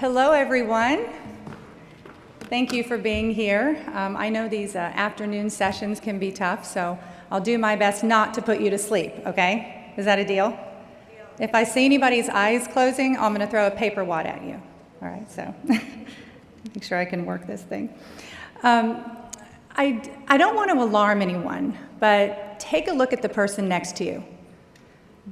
Hello, everyone. Thank you for being here. I know these afternoon sessions can be tough, so I'll do my best not to put you to sleep, okay? Is that a deal? If I see anybody's eyes closing, I'm going to throw a paper wad at you. All right, so make sure I can work this thing. I don't want to alarm anyone, but take a look at the person next to you.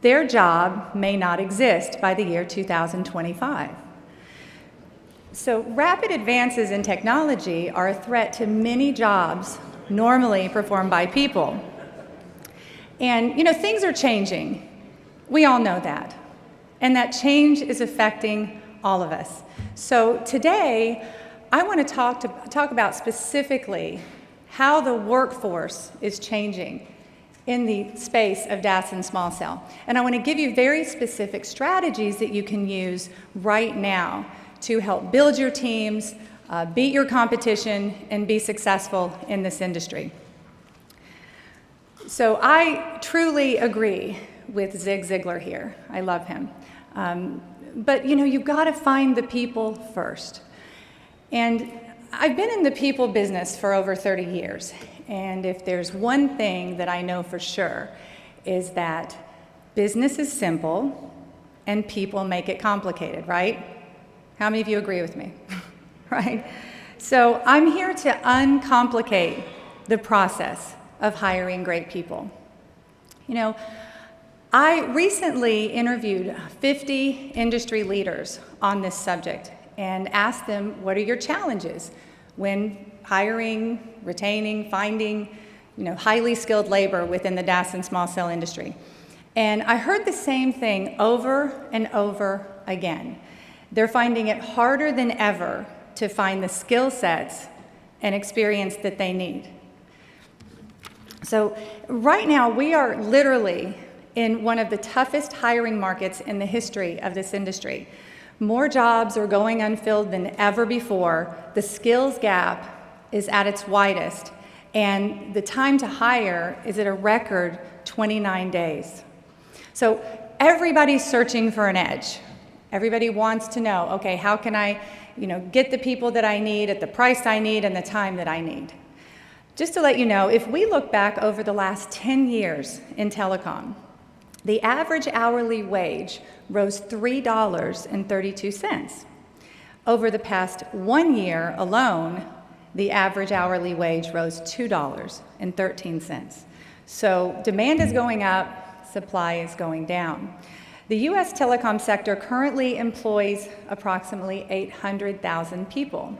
Their job may not exist by the year 2025. So rapid advances in technology are a threat to many jobs normally performed by people. And, things are changing. We all know that. And that change is affecting all of us. So today, I want to talk about specifically how the workforce is changing in the space of DAS and small cell. And I want to give you very specific strategies that you can use right now to help build your teams, beat your competition, and be successful in this industry. So I truly agree with Zig Ziglar here. I love him. But you've got to find the people first. And I've been in the people business for over 30 years. And if there's one thing that I know for sure is that business is simple and people make it complicated, right? How many of you agree with me? Right? So I'm here to uncomplicate the process of hiring great people. I recently interviewed 50 industry leaders on this subject and asked them, what are your challenges when hiring, retaining, finding, highly skilled labor within the DAS and small cell industry? And I heard the same thing over and over again. They're finding it harder than ever to find the skill sets and experience that they need. So right now, we are literally in one of the toughest hiring markets in the history of this industry. More jobs are going unfilled than ever before. The skills gap is at its widest, and the time to hire is at a record 29 days. So everybody's searching for an edge. Everybody wants to know, okay, how can I, get the people that I need at the price I need and the time that I need? Just to let you know, if we look back over the last 10 years in telecom, the average hourly wage rose $3.32. Over the past 1 year alone, the average hourly wage rose $2.13. So demand is going up, supply is going down. The U.S. telecom sector currently employs approximately 800,000 people.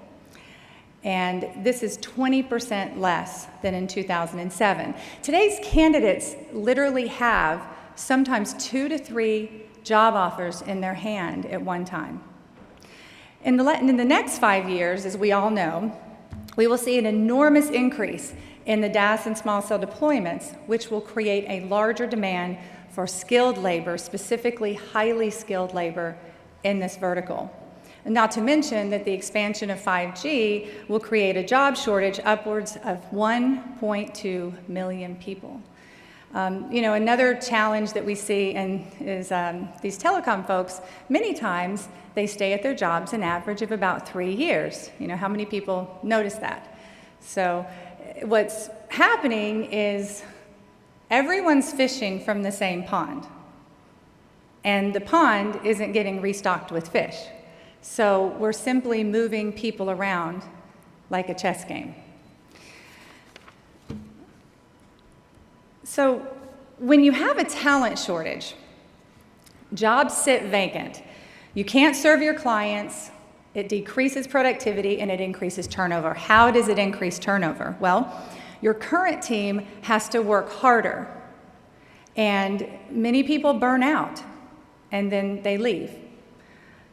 And this is 20% less than in 2007. Today's candidates literally have sometimes 2 to 3 job offers in their hand at one time. In the next 5 years, as we all know, we will see an enormous increase in the DAS and small cell deployments, which will create a larger demand for skilled labor, specifically highly skilled labor in this vertical. And not to mention that the expansion of 5G will create a job shortage upwards of 1.2 million people. Another challenge that we see is these telecom folks, many times they stay at their jobs an average of about 3 years. How many people notice that? So what's happening is everyone's fishing from the same pond, and the pond isn't getting restocked with fish. So we're simply moving people around like a chess game. So when you have a talent shortage, jobs sit vacant. You can't serve your clients, it decreases productivity, and it increases turnover. How does it increase turnover? Well, your current team has to work harder, and many people burn out, and then they leave.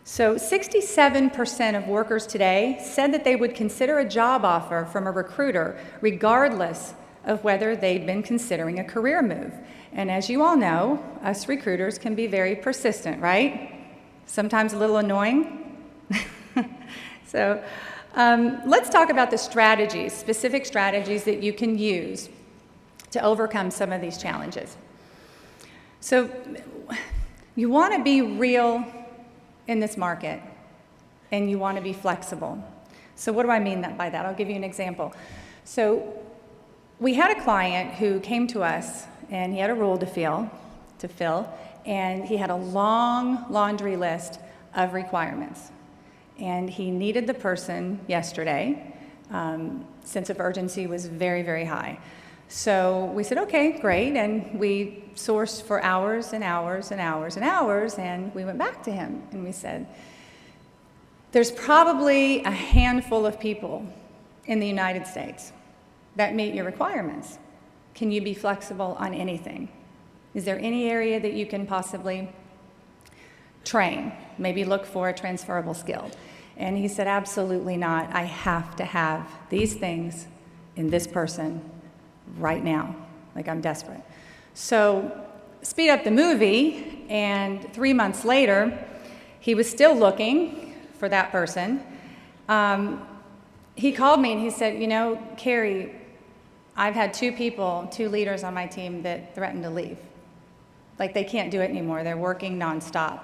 So 67% of workers today said that they would consider a job offer from a recruiter regardless of whether they'd been considering a career move. And as you all know, us recruiters can be very persistent, right? Sometimes a little annoying. So let's talk about the strategies, specific strategies that you can use to overcome some of these challenges. So you want to be real in this market and you want to be flexible. So what do I mean by that? I'll give you an example. So we had a client who came to us, and he had a role to fill, and he had a long laundry list of requirements. And he needed the person yesterday. Sense of urgency was very, very high. So we said, okay, great, and we sourced for hours and hours and hours and hours, and we went back to him, and we said, there's probably a handful of people in the United States that meet your requirements. Can you be flexible on anything? Is there any area that you can possibly train? Maybe look for a transferable skill. And he said, absolutely not. I have to have these things in this person right now. Like, I'm desperate. So speed up the movie, and 3 months later, he was still looking for that person. He called me and he said, you know, Carrie, I've had two leaders on my team that threatened to leave. Like, they can't do it anymore. They're working nonstop.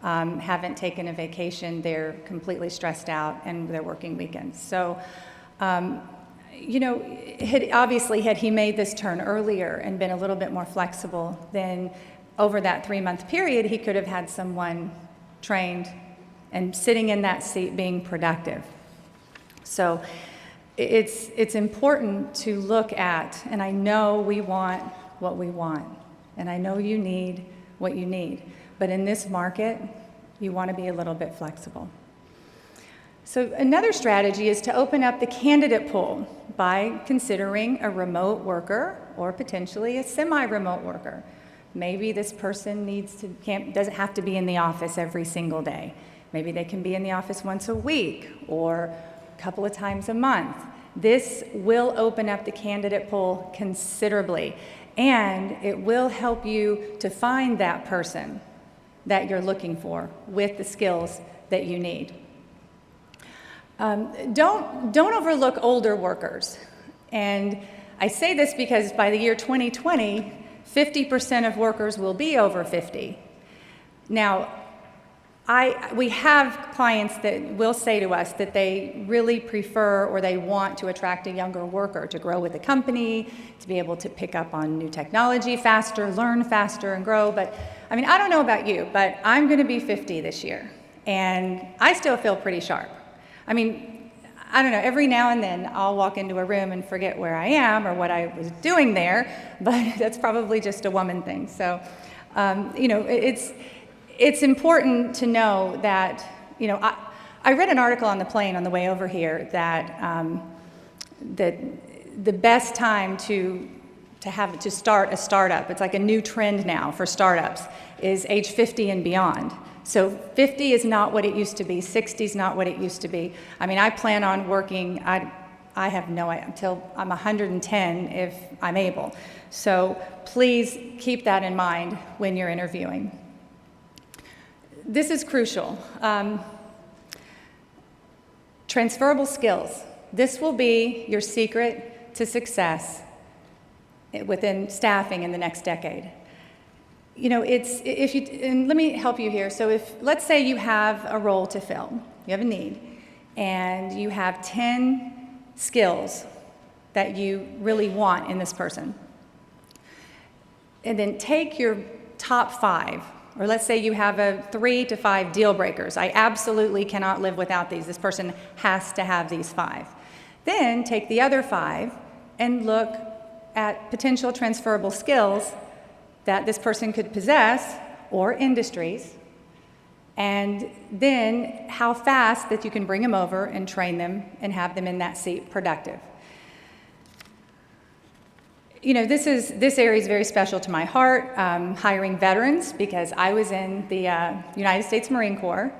Haven't taken a vacation. They're completely stressed out, and they're working weekends. So, you know, had he made this turn earlier and been a little bit more flexible, then over that 3-month period, he could have had someone trained and sitting in that seat being productive. So it's important to look at, and I know we want what we want, and I know you need what you need, but in this market, you want to be a little bit flexible. So another strategy is to open up the candidate pool by considering a remote worker or potentially a semi-remote worker. Maybe this person doesn't have to be in the office every single day. Maybe they can be in the office once a week or a couple of times a month. This will open up the candidate pool considerably, and it will help you to find that person that you're looking for with the skills that you need. Don't overlook older workers. And I say this because by the year 2020, 50% of workers will be over 50. Now, we have clients that will say to us that they really prefer or they want to attract a younger worker to grow with the company, to be able to pick up on new technology faster, learn faster, and grow. But I mean, I don't know about you, but I'm going to be 50 this year, and I still feel pretty sharp. I mean, I don't know, every now and then I'll walk into a room and forget where I am or what I was doing there, but that's probably just a woman thing. So, you know, it's important to know that, you know, I read an article on the plane on the way over here that that the best time to start a startup, it's like a new trend now for startups, is age 50 and beyond. So 50 is not what it used to be. 60 is not what it used to be. I mean, I plan on working, I have no idea, until I'm 110 if I'm able. So please keep that in mind when you're interviewing. This is crucial. Transferable skills. This will be your secret to success within staffing in the next decade. You know, and let me help you here. So let's say you have a role to fill, you have a need, and you have 10 skills that you really want in this person. And then take your top 5, or let's say you have 3 to 5 deal breakers. I absolutely cannot live without these. This person has to have these 5. Then take the other 5 and look at potential transferable skills that this person could possess, or industries, and then how fast that you can bring them over and train them and have them in that seat productive. You know, this area is very special to my heart, hiring veterans, because I was in the United States Marine Corps,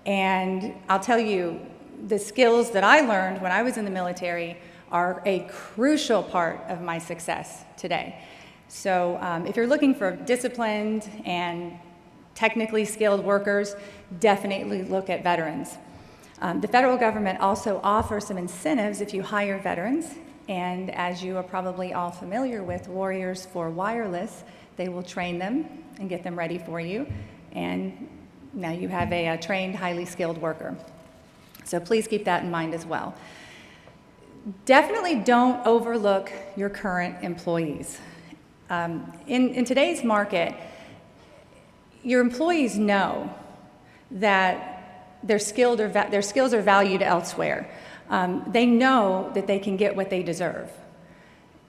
and I'll tell you, the skills that I learned when I was in the military are a crucial part of my success today. So if you're looking for disciplined and technically skilled workers, definitely look at veterans. The federal government also offers some incentives if you hire veterans, and as you are probably all familiar with Warriors for Wireless, they will train them and get them ready for you, and now you have a trained, highly skilled worker. So please keep that in mind as well. Definitely don't overlook your current employees. In today's market, your employees know that their skills are valued elsewhere. They know that they can get what they deserve.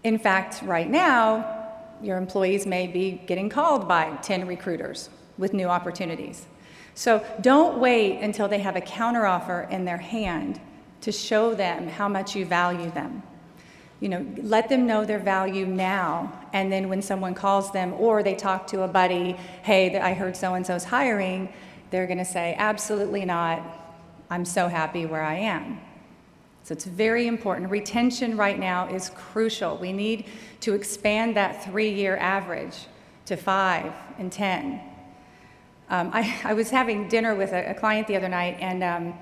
In fact, right now, your employees may be getting called by 10 recruiters with new opportunities. So don't wait until they have a counteroffer in their hand to show them how much you value them. Let them know their value now, and then when someone calls them or they talk to a buddy, hey, I heard so-and-so's hiring, they're gonna say, absolutely not, I'm so happy where I am. So it's very important. Retention right now is crucial. We need to expand that 3-year average to 5 and 10. I was having dinner with a client the other night, and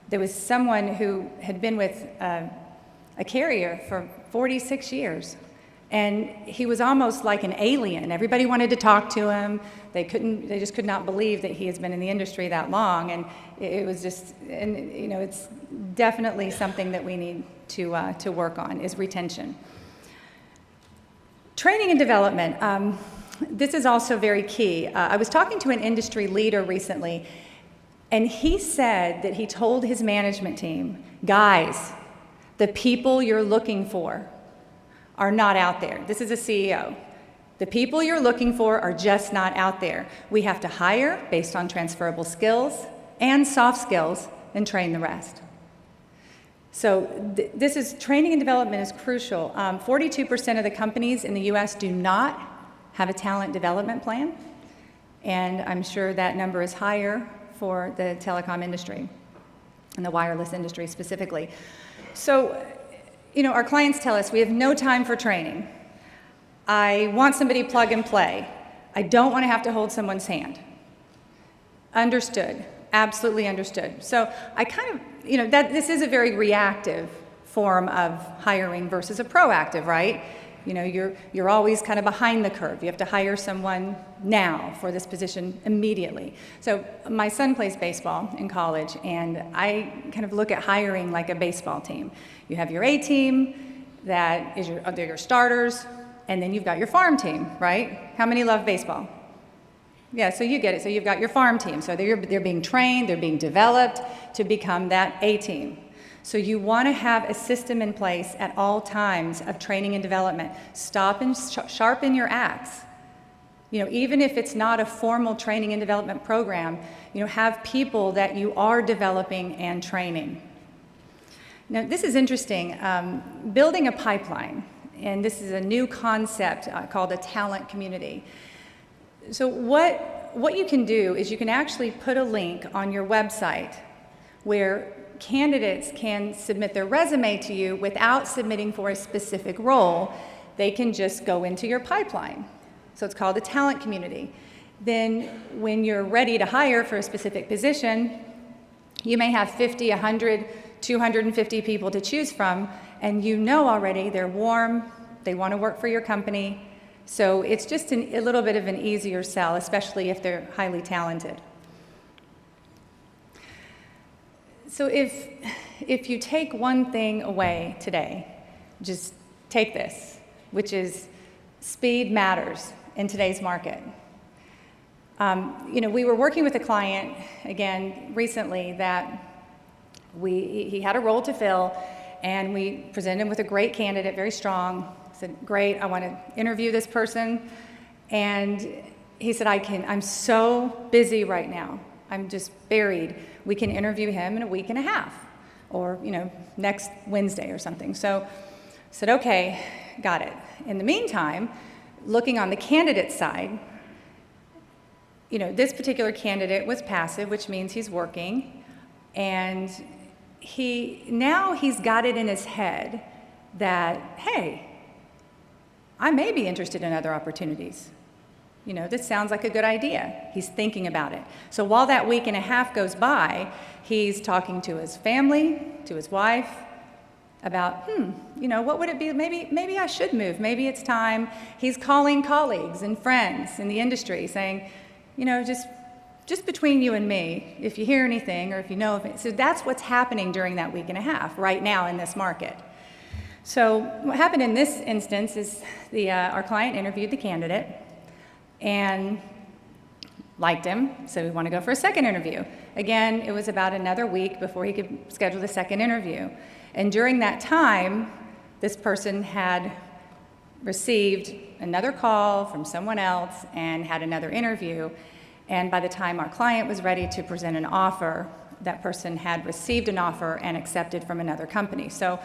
there was someone who had been with a carrier for 46 years. And he was almost like an alien. Everybody wanted to talk to him. They just could not believe that he has been in the industry that long. And it was just, it's definitely something that we need to work on, is retention. Training and development. This is also very key. I was talking to an industry leader recently, and he said that he told his management team, guys, the people you're looking for are not out there. This is a CEO. The people you're looking for are just not out there. We have to hire based on transferable skills and soft skills and train the rest. So this is training and development is crucial. 42% of the companies in the US do not have a talent development plan, and I'm sure that number is higher for the telecom industry and the wireless industry specifically. So, our clients tell us we have no time for training. I want somebody plug and play. I don't want to have to hold someone's hand. Understood, absolutely understood. So I kind of, this is a very reactive form of hiring versus a proactive, right? You're always kind of behind the curve. You have to hire someone now for this position immediately. So my son plays baseball in college, and I kind of look at hiring like a baseball team. You have your A team, they're your starters, and then you've got your farm team, right? How many love baseball? Yeah, so you get it. So you've got your farm team. So they're being trained, they're being developed to become that A team. So you want to have a system in place at all times of training and development. Stop and sharpen your axe. Even if it's not a formal training and development program, have people that you are developing and training. Now, this is interesting. Building a pipeline, and this is a new concept called a talent community. So what you can do is you can actually put a link on your website where candidates can submit their resume to you without submitting for a specific role. They can just go into your pipeline. So it's called a talent community. Then when you're ready to hire for a specific position, you may have 50, 100, 250 people to choose from, and already they're warm, they want to work for your company. So it's just a little bit of an easier sell, especially if they're highly talented. So if you take one thing away today, just take this, which is speed matters in today's market. We were working with a client, again, recently that he had a role to fill, and we presented him with a great candidate, very strong. Said, great, I want to interview this person. And he said, I'm so busy right now. I'm just buried. We can interview him in a week and a half, or next Wednesday or something. So I said, okay, got it. In the meantime, looking on the candidate side, this particular candidate was passive, which means he's working, and he's got it in his head that, hey, I may be interested in other opportunities. This sounds like a good idea. He's thinking about it. So while that week and a half goes by, he's talking to his family, to his wife, about, what would it be? Maybe I should move. Maybe it's time. He's calling colleagues and friends in the industry saying, just just between you and me, if you hear anything or if you know of it, so that's what's happening during that week and a half right now in this market. So what happened in this instance is our client interviewed the candidate and liked him, so we want to go for a second interview. Again, it was about another week before he could schedule the second interview. And during that time, this person had received another call from someone else and had another interview. And by the time our client was ready to present an offer, that person had received an offer and accepted from another company. So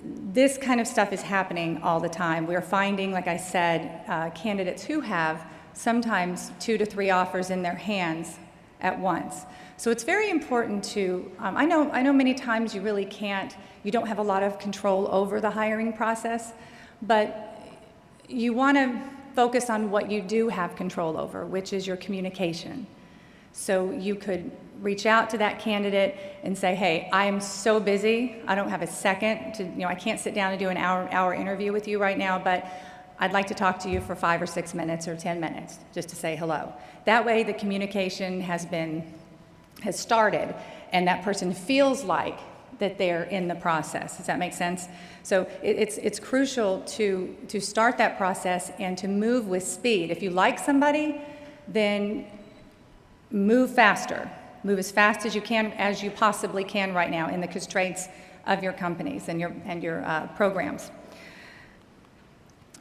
this kind of stuff is happening all the time. We're finding, like I said, candidates who have sometimes 2 to 3 offers in their hands at once. So it's very important to, I know many times you really can't, you don't have a lot of control over the hiring process, but you want to focus on what you do have control over, which is your communication. So you could reach out to that candidate and say, hey, I am so busy, I don't have a second to, I can't sit down and do an hour interview with you right now, but I'd like to talk to you for 5 or 6 minutes or 10 minutes just to say hello. That way the communication has started and that person feels like that they're in the process. Does that make sense? So it's crucial to start that process and to move with speed. If you like somebody, then move faster. Move as fast as you can, as you possibly can right now in the constraints of your companies and your programs.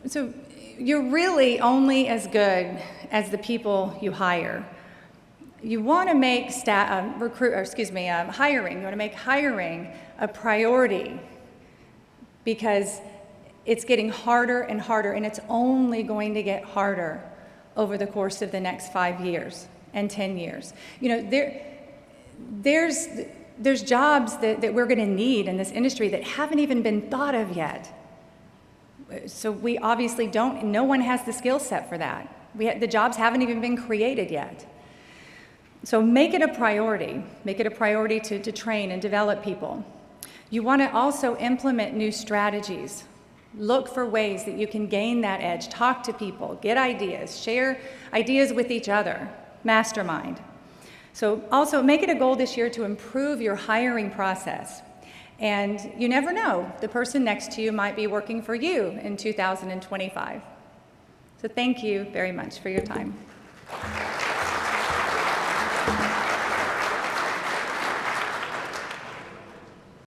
So you're really only as good as the people you hire. You want to make hiring. You want to make hiring a priority because it's getting harder and harder, and it's only going to get harder over the course of the next 5 years and 10 years. There's jobs that we're going to need in this industry that haven't even been thought of yet. So we obviously no one has the skill set for that. The jobs haven't even been created yet. So make it a priority. Make it a priority to train and develop people. You want to also implement new strategies. Look for ways that you can gain that edge. Talk to people, get ideas, share ideas with each other, mastermind. So also make it a goal this year to improve your hiring process. And you never know, the person next to you might be working for you in 2025. So thank you very much for your time.